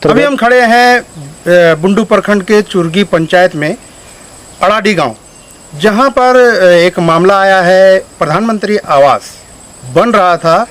अभी हम खड़े हैं बुंडू प्रखंड के चुरगी पंचायत में अड़ाडी गांव, जहां पर एक मामला आया है। प्रधानमंत्री आवास बन रहा था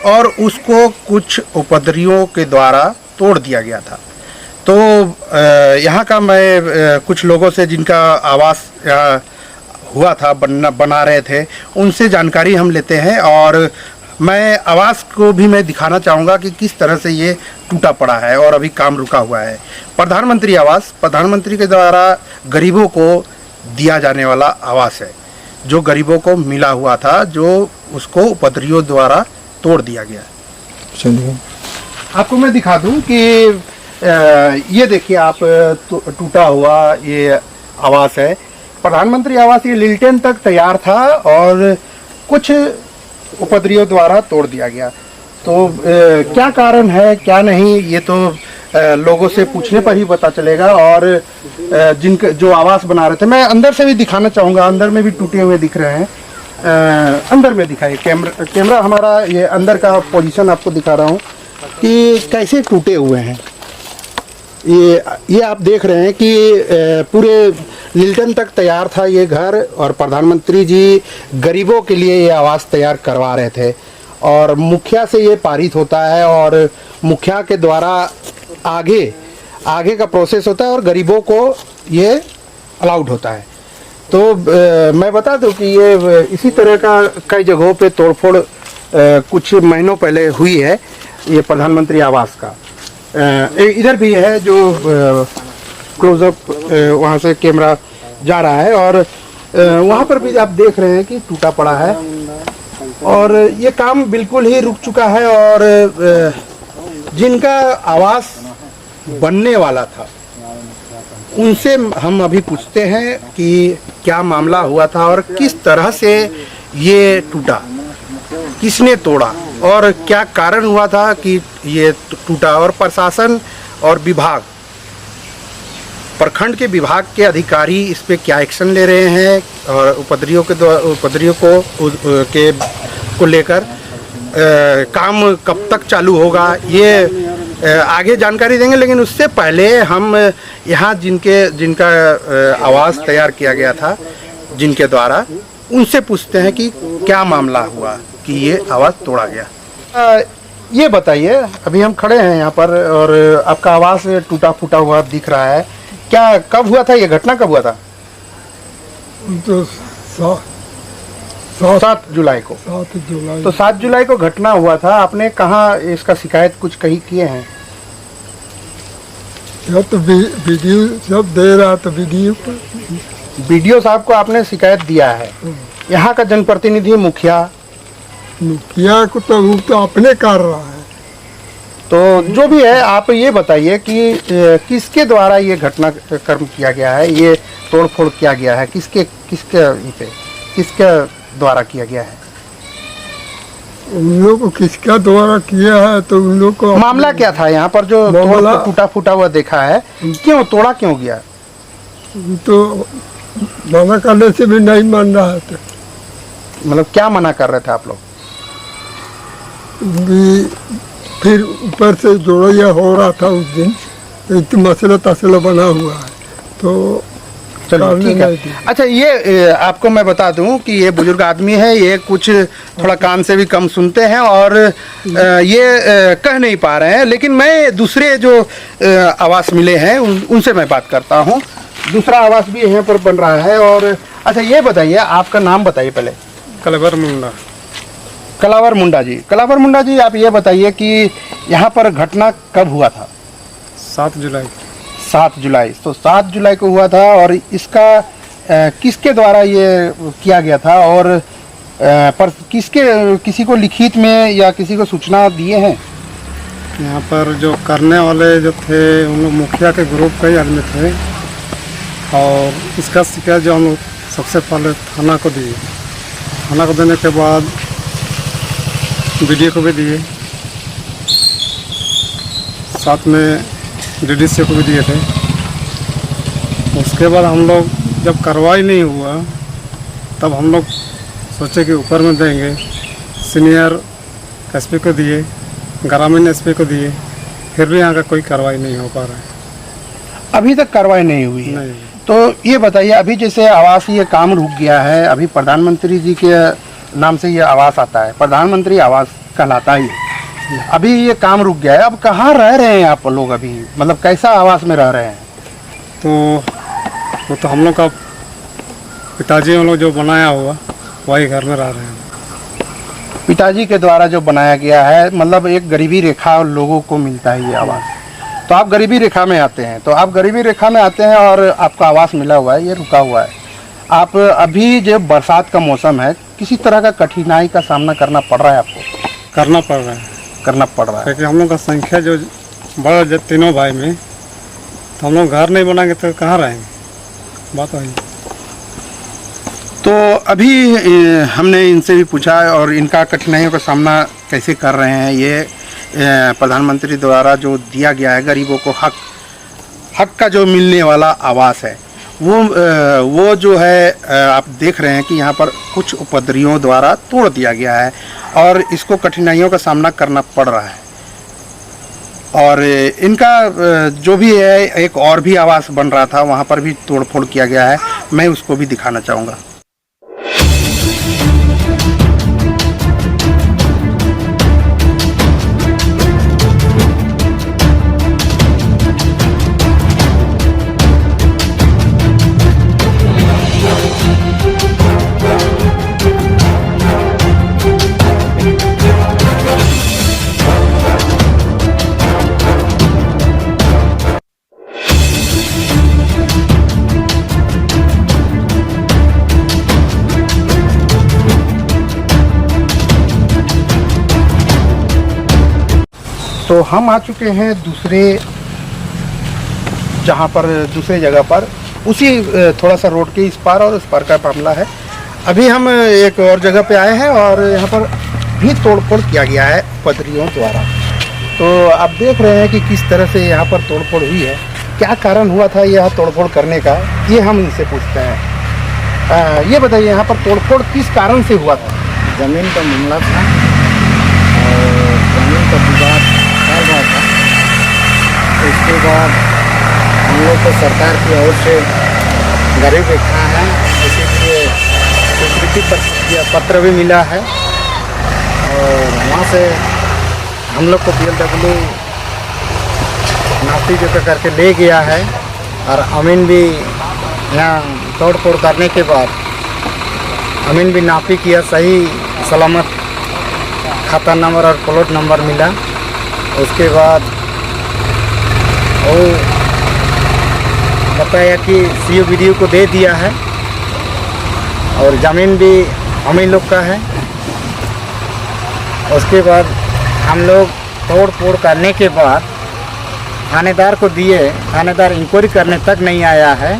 और उसको कुछ उपद्रवियों के द्वारा तोड़ दिया गया था। तो यहाँ का मैं कुछ लोगों से जिनका आवास हुआ था, बना रहे थे, उनसे जानकारी हम लेते हैं और मैं आवास को भी मैं दिखाना चाहूँगा कि किस तरह से ये टूटा पड़ा है और अभी काम रुका हुआ है। प्रधानमंत्री आवास प्रधानमंत्री के द्वारा गरीबों को दिया जाने वाला आवास है, जो गरीबों को मिला हुआ था, जो उसको उपद्रवियों द्वारा तोड़ दिया गया। चलिए आपको मैं दिखा दूं कि ये देखिए आप, टूटा हुआ ये आवास है। प्रधानमंत्री आवास ये लिल्टन तक तैयार था और कुछ उपद्रवियों द्वारा तोड़ दिया गया। तो क्या कारण है क्या नहीं, ये तो लोगों से पूछने पर ही पता चलेगा। और जिनके जो आवास बना रहे थे, मैं अंदर से भी दिखाना चाहूँगा। अंदर में भी टूटे हुए दिख रहे हैं। अंदर में दिखाइए, कैमरा हमारा ये अंदर का पोजीशन आपको दिखा रहा हूँ कि कैसे टूटे हुए हैं। ये आप देख रहे हैं कि पूरे लिल्टन तक तैयार था ये घर, और प्रधानमंत्री जी गरीबों के लिए ये आवास तैयार करवा रहे थे। और मुखिया से ये पारित होता है और मुखिया के द्वारा आगे का प्रोसेस होता है और गरीबों को ये अलाउड होता है। तो मैं बता दूं कि ये इसी तरह का कई जगहों पे तोड़फोड़ कुछ महीनों पहले हुई है। ये प्रधानमंत्री आवास का इधर भी है, जो क्लोजअप वहाँ से कैमरा जा रहा है, और वहाँ पर भी आप देख रहे हैं कि टूटा पड़ा है और ये काम बिल्कुल ही रुक चुका है। और जिनका आवास बनने वाला था उनसे हम अभी पूछते हैं कि क्या मामला हुआ था और किस तरह से ये टूटा, किसने तोड़ा और क्या कारण हुआ था कि ये टूटा। और प्रशासन और विभाग, प्रखंड के विभाग के अधिकारी इस पे क्या एक्शन ले रहे हैं और उपद्रवियों को लेकर काम कब तक चालू होगा, ये आगे जानकारी देंगे। लेकिन उससे पहले हम यहाँ जिनका आवास तैयार किया गया था, जिनके द्वारा, उनसे पूछते हैं कि क्या मामला हुआ कि ये आवास तोड़ा गया। ये बताइए, अभी हम खड़े हैं यहाँ पर और आपका आवास टूटा फूटा हुआ दिख रहा है। क्या कब हुआ था, ये घटना कब हुआ था? तो 7 जुलाई को। 7 जुलाई। तो 7 जुलाई को घटना हुआ था। आपने कहाँ इसका शिकायत कुछ कहीं किए हैं? यह तो वीडियो जब दे रहा तो वीडियो साहब को आपने शिकायत दिया है। यहाँ का जनप्रतिनिधि मुखिया को तो वो तो अपने कर रहा है। तो जो भी है, आप ये बताइए कि किसके द्वारा ये घटना कर्म किया गया है, ये तोड़फोड़ किया गया है, किसके द्वारा किया गया है? उन लोग को किसका द्वारा किया है तो उन लोग को मामला क्या था यहाँ पर जो टूटा फूटा हुआ देखा है? क्यों तोड़ा, क्यों गया? तो मना करने से भी नहीं मान रहा था। मतलब क्या मना कर रहे थे आप लोग? फिर ऊपर से जोड़िया हो रहा था उस दिन, तो मसला तसला बना हुआ है। तो चलो ठीक है। अच्छा, ये आपको मैं बता दूं कि ये बुजुर्ग आदमी है, ये कुछ थोड़ा कान से भी कम सुनते हैं और ये कह नहीं पा रहे हैं। लेकिन मैं दूसरे जो आवास मिले हैं उनसे मैं बात करता हूं। दूसरा आवास भी यहाँ पर बन रहा है। और अच्छा, ये बताइए, आपका नाम बताइए पहले। कलावर मुंडा। कलावर मुंडा जी। कलावर मुंडा जी, आप ये बताइए कि यहाँ पर घटना कब हुआ था? 7 जुलाई। 7 जुलाई। तो 7 जुलाई को हुआ था। और इसका किसके द्वारा ये किया गया था और पर किसी को लिखित में या किसी को सूचना दिए हैं? यहाँ पर जो करने वाले जो थे उन लोग मुखिया के ग्रुप कई आदमी थे, और इसका शिकायत जो हम लोग सबसे पहले थाना को दिए। थाना को देने के बाद वीडियो को भी दिए, साथ में डीडीसी को भी दिए थे। उसके बाद हम लोग जब कार्रवाई नहीं हुआ तब हम लोग सोचे कि ऊपर में देंगे। सीनियर एसपी को दिए, ग्रामीण एसपी को दिए, फिर भी यहाँ का कोई कार्रवाई नहीं हो पा रहा है। अभी तक कार्रवाई नहीं हुई है। नहीं, तो ये बताइए, अभी जैसे आवास ये काम रुक गया है, अभी प्रधानमंत्री जी के नाम से ये आवास आता है, प्रधानमंत्री आवास कहलाता ही है। अभी ये काम रुक गया है, अब कहाँ रह रहे हैं आप लोग अभी, मतलब कैसा आवास में रह रहे हैं? तो वो तो हम लोग का पिताजी हम लोग जो बनाया हुआ वही घर में रह रहे हैं। पिताजी के द्वारा जो बनाया गया है, मतलब एक गरीबी रेखा लोगों को मिलता है ये आवास। तो आप गरीबी रेखा में आते हैं, तो आप गरीबी रेखा में आते हैं और आपका आवास मिला हुआ है, ये रुका हुआ है। आप अभी जब बरसात का मौसम है, किसी तरह का कठिनाई का सामना करना पड़ रहा है आपको? करना पड़ रहा है, करना पड़ रहा है, क्योंकि हम लोग का संख्या जो बड़ा जब तीनों भाई में, तो हम लोग घर नहीं बनाएंगे तो कहाँ रहेंगे, बात वही। तो अभी हमने इनसे भी पूछा और इनका कठिनाइयों का सामना कैसे कर रहे हैं। ये प्रधानमंत्री द्वारा जो दिया गया है गरीबों को हक का जो मिलने वाला आवास है, वो जो है आप देख रहे हैं कि यहाँ पर कुछ उपद्रवियों द्वारा तोड़ दिया गया है और इसको कठिनाइयों का सामना करना पड़ रहा है। और इनका जो भी है, एक और भी आवास बन रहा था, वहाँ पर भी तोड़फोड़ किया गया है। मैं उसको भी दिखाना चाहूँगा। तो हम आ चुके हैं दूसरे जगह पर, उसी थोड़ा सा रोड के इस पार और उस पार का मामला है। अभी हम एक और जगह पे आए हैं और यहाँ पर भी तोड़फोड़ किया गया है उपद्रवियों द्वारा। तो आप देख रहे हैं कि किस तरह से यहाँ पर तोड़फोड़ हुई है, क्या कारण हुआ था यह तोड़फोड़ करने का, ये हम इनसे पूछते हैं। ये बताइए, यहाँ पर तोड़फोड़ किस कारण से हुआ था? ज़मीन का मामला था और ज़मीन का विवाद चल रहा था। उसके बाद हम लोग को सरकार की ओर से गरीब रेखा है, इसीलिए स्वीकृति पत्र भी मिला है और वहाँ से हम लोग को PLW नापी जो करके ले गया है। और अमीन भी यहाँ तोड़ फोड़ करने के बाद अमीन भी नापी किया, सही सलामत खाता नंबर और प्लॉट नंबर मिला। उसके बाद वो बताया कि CO BDO को दे दिया है और ज़मीन भी हम ही लोग का है। उसके बाद हम लोग तोड़ फोड़ करने के बाद थानेदार को दिए, थानेदार इंक्वायरी करने तक नहीं आया है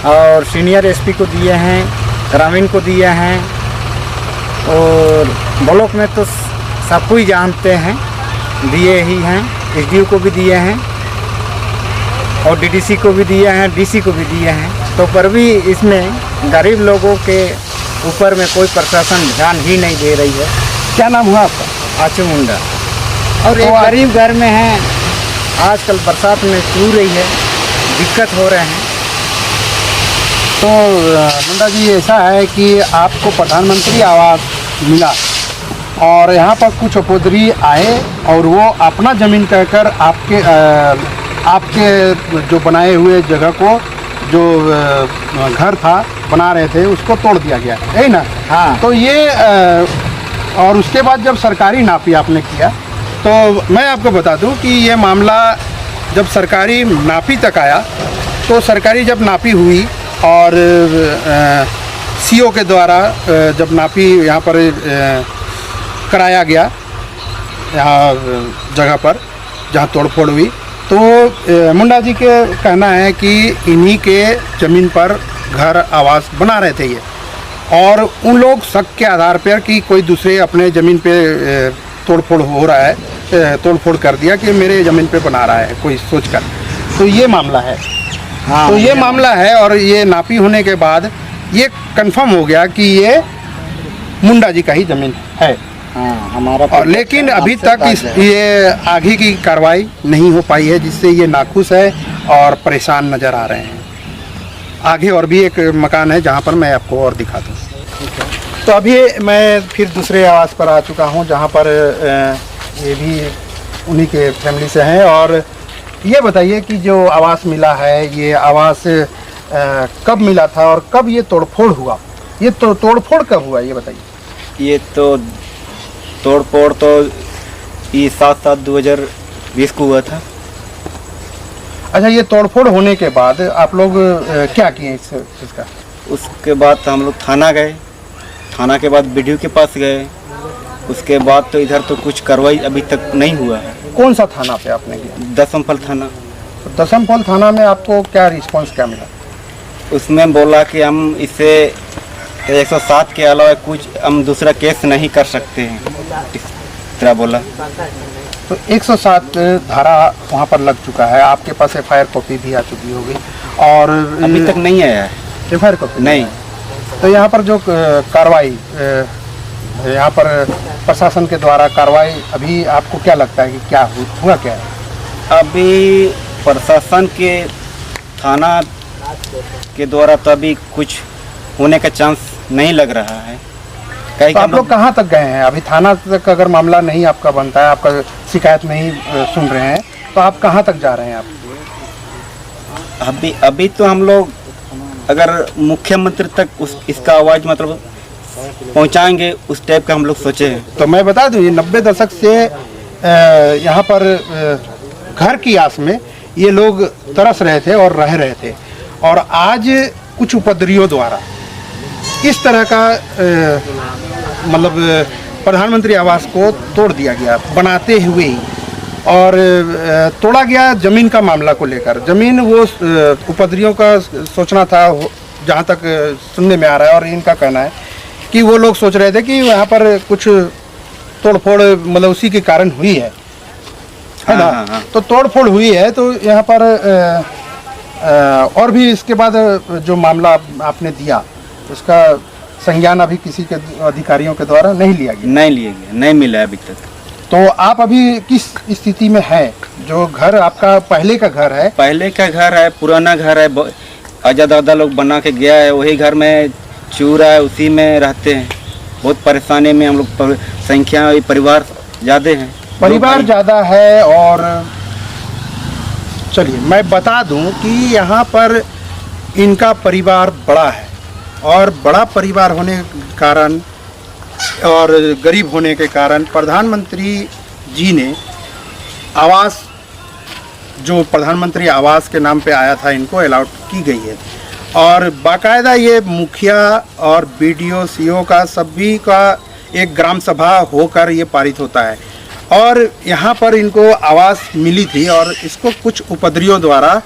और सीनियर SP को दिए हैं, ग्रामीण को दिए हैं और ब्लॉक में तो सब कोई जानते हैं, दिए ही हैं, SDO को भी दिए हैं और DDC को भी दिए हैं, DC को भी दिए हैं। तो पर भी इसमें गरीब लोगों के ऊपर में कोई प्रशासन ध्यान ही नहीं दे रही है। क्या नाम हुआ आपका? आचू मुंडा। और एक गरीब घर में है, आजकल बरसात में चू रही है, दिक्कत हो रहे हैं। तो मुंडा जी, ऐसा है कि आपको प्रधानमंत्री आवास मिला और यहाँ पर कुछ उपद्रवी आए और वो अपना ज़मीन कहकर आपके जो बनाए हुए जगह को, जो घर था बना रहे थे, उसको तोड़ दिया गया है ना? हाँ। तो ये और उसके बाद जब सरकारी नापी आपने किया, तो मैं आपको बता दूं कि ये मामला जब सरकारी नापी तक आया, तो सरकारी जब नापी हुई और CO के द्वारा जब नापी यहाँ पर कराया गया, यहाँ जगह पर जहाँ तोड़फोड़ हुई, तो मुंडा जी के कहना है कि इन्हीं के ज़मीन पर घर आवास बना रहे थे ये, और उन लोग शक के आधार पर कि कोई दूसरे अपने ज़मीन पे तोड़फोड़ हो रहा है, तोड़फोड़ कर दिया कि मेरे ज़मीन पे बना रहा है कोई सोचकर। तो ये मामला है। हाँ, तो ये मामला है और ये नापी होने के बाद ये कंफर्म हो गया कि ये मुंडा जी का ही ज़मीन है। हाँ, हमारा और लेकिन अभी तक ये आगे की कार्रवाई नहीं हो पाई है, जिससे ये नाखुश है और परेशान नज़र आ रहे हैं। आगे और भी एक मकान है जहाँ पर मैं आपको और दिखा दूँ। तो अभी मैं फिर दूसरे आवास पर आ चुका हूँ, जहाँ पर ये भी उन्हीं के फैमिली से हैं। और ये बताइए कि जो आवास मिला है, ये आवास कब मिला था और कब ये तोड़फोड़ हुआ? ये तो तोड़फोड़ कब हुआ, ये बताइए। ये तो तोड़फोड़ तो ये 7/7/2020 को हुआ था। अच्छा, ये तोड़फोड़ होने के बाद आप लोग क्या किए इसका? उसके बाद हम लोग थाना गए, थाना के बाद बीडीओ के पास गए। उसके बाद तो इधर तो कुछ कार्रवाई अभी तक नहीं हुआ है। कौन सा थाना पे आपने गया? दसमफल थाना। तो दसमफल थाना में आपको क्या रिस्पांस क्या मिला? उसमें बोला कि हम इसे 107 के अलावा कुछ हम दूसरा केस नहीं कर सकते हैं, इस तरह बोला। तो 107 धारा वहाँ पर लग चुका है, आपके पास एफआईआर कॉपी भी आ चुकी होगी और अभी तक नहीं आया है एफआईआर कॉपी नहीं। तो यहाँ पर जो कार्रवाई यहाँ पर प्रशासन के द्वारा कार्रवाई, अभी आपको क्या लगता है कि क्या हुआ क्या है? अभी प्रशासन के थाना के द्वारा तो अभी कुछ होने का चांस नहीं लग रहा है। कहीं तो आप लोग कहाँ तक गए हैं? अभी थाना तक अगर मामला नहीं आपका बनता है, आपका शिकायत नहीं सुन रहे हैं, तो आप कहाँ तक जा रहे हैं? आप अभी तो हम लोग अगर मुख्यमंत्री तक इसका आवाज़ मतलब पहुंचाएंगे, उस टाइप का हम लोग सोचे हैं। तो मैं बता दूं, ये 90 दशक से यहाँ पर घर की आस में ये लोग तरस रहे थे और रह रहे थे, और आज कुछ उपद्रवियों द्वारा इस तरह का मतलब प्रधानमंत्री आवास को तोड़ दिया गया बनाते हुए ही, और तोड़ा गया ज़मीन का मामला को लेकर। ज़मीन वो उपद्रवियों का सोचना था, जहाँ तक सुनने में आ रहा है, और इनका कहना है कि वो लोग सोच रहे थे कि यहाँ पर कुछ तोड़फोड़ मतलब उसी के कारण हुई है ना। हाँ। तो तोड़फोड़ हुई है, तो यहाँ पर और भी इसके बाद जो मामला आपने दिया, उसका संज्ञान अभी किसी के अधिकारियों के द्वारा नहीं लिया गया? नहीं मिला अभी तक। तो आप अभी किस स्थिति में है? जो घर आपका पहले का घर है? पहले का घर है, पुराना घर है, अजा दादा लोग बना के गया है, वही घर में चूरा है, उसी में रहते हैं। बहुत परेशानी में हम लोग, संख्या परिवार ज़्यादा है, परिवार ज़्यादा है। और चलिए मैं बता दूं कि यहाँ पर इनका परिवार बड़ा है, और बड़ा परिवार होने के कारण और गरीब होने के कारण प्रधानमंत्री जी ने आवास, जो प्रधानमंत्री आवास के नाम पे आया था, इनको अलाउट की गई है। और बाकायदा ये मुखिया और बीडीओ सीओ का सभी का एक ग्राम सभा होकर ये पारित होता है, और यहाँ पर इनको आवास मिली थी, और इसको कुछ उपद्रवियों द्वारा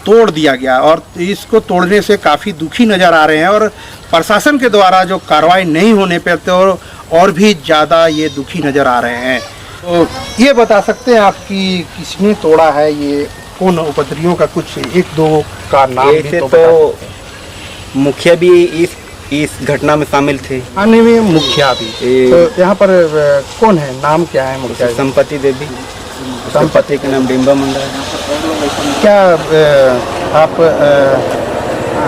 तोड़ दिया गया, और इसको तोड़ने से काफ़ी दुखी नज़र आ रहे हैं। और प्रशासन के द्वारा जो कार्रवाई नहीं होने पर तो और भी ज़्यादा ये दुखी नज़र आ रहे हैं। तो ये बता सकते हैं आप कि किसने तोड़ा है, ये कौन उपद्रवियों का कुछ एक दो का नाम ऐसे तो मुखिया भी इस घटना में शामिल थे, आने में मुखिया भी। तो यहाँ पर कौन है, नाम क्या है मुखिया? संपत्ति देवी, संपत्ति के नाम डिम्बा मंडा है। क्या आप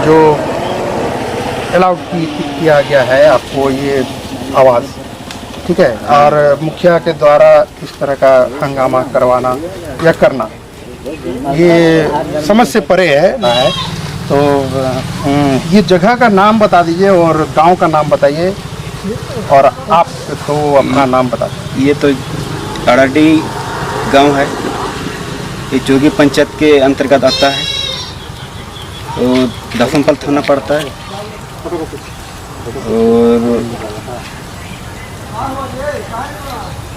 जो अलाउड किया गया है आपको ये आवाज़, ठीक है, और मुखिया के द्वारा इस तरह का हंगामा करवाना या करना, ये समझ से परे है। तो ये जगह का नाम बता दीजिए और गांव का नाम बताइए, और आप तो अपना नाम बता दीजिए। ये तो अड़ाडी गांव है, ये चुरगी पंचायत के अंतर्गत आता है, तो दसमफल थाना पड़ता है। और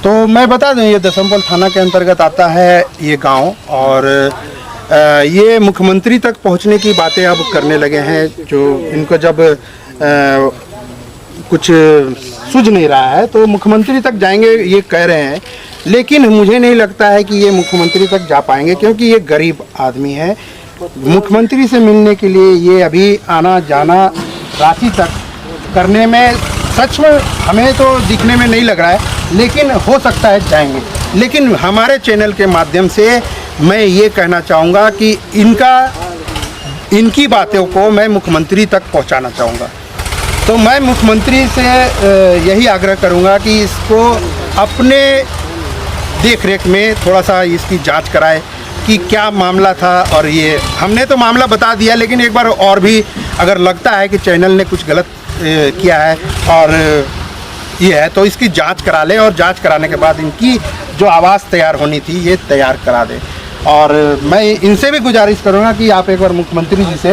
तो मैं बता दूं, ये दसमफल थाना के अंतर्गत आता है ये गांव, और ये मुख्यमंत्री तक पहुंचने की बातें अब करने लगे हैं। जो इनको जब कुछ सूझ नहीं रहा है तो मुख्यमंत्री तक जाएंगे ये कह रहे हैं, लेकिन मुझे नहीं लगता है कि ये मुख्यमंत्री तक जा पाएंगे, क्योंकि ये गरीब आदमी है। मुख्यमंत्री से मिलने के लिए ये अभी आना जाना रांची तक करने में सच में हमें तो दिखने में नहीं लग रहा है, लेकिन हो सकता है जाएंगे। लेकिन हमारे चैनल के माध्यम से मैं ये कहना चाहूँगा कि इनकी बातों को मैं मुख्यमंत्री तक पहुँचाना चाहूँगा। तो मैं मुख्यमंत्री से यही आग्रह करूँगा कि इसको अपने देख रेख में थोड़ा सा इसकी जांच कराए कि क्या मामला था। और ये हमने तो मामला बता दिया, लेकिन एक बार और भी अगर लगता है कि चैनल ने कुछ गलत किया है और ये है तो इसकी जांच करा ले, और जांच कराने के बाद इनकी जो आवाज़ तैयार होनी थी ये तैयार करा दे। और मैं इनसे भी गुजारिश करूँगा कि आप एक बार मुख्यमंत्री जी से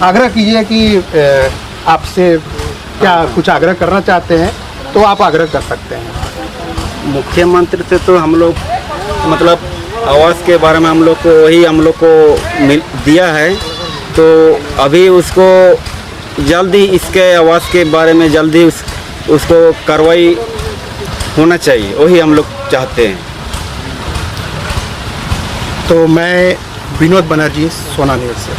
आग्रह कीजिए कि आपसे क्या कुछ आग्रह करना चाहते हैं तो आप आग्रह कर सकते हैं। मुख्यमंत्री से तो हम लोग मतलब आवास के बारे में हम लोग को वही हम लोग को दिया है, तो अभी उसको जल्दी इसके आवास के बारे में जल्दी उसको कार्रवाई होना चाहिए, वही हम लोग चाहते हैं। तो मैं विनोद बनर्जी, सोना न्यूज़ से।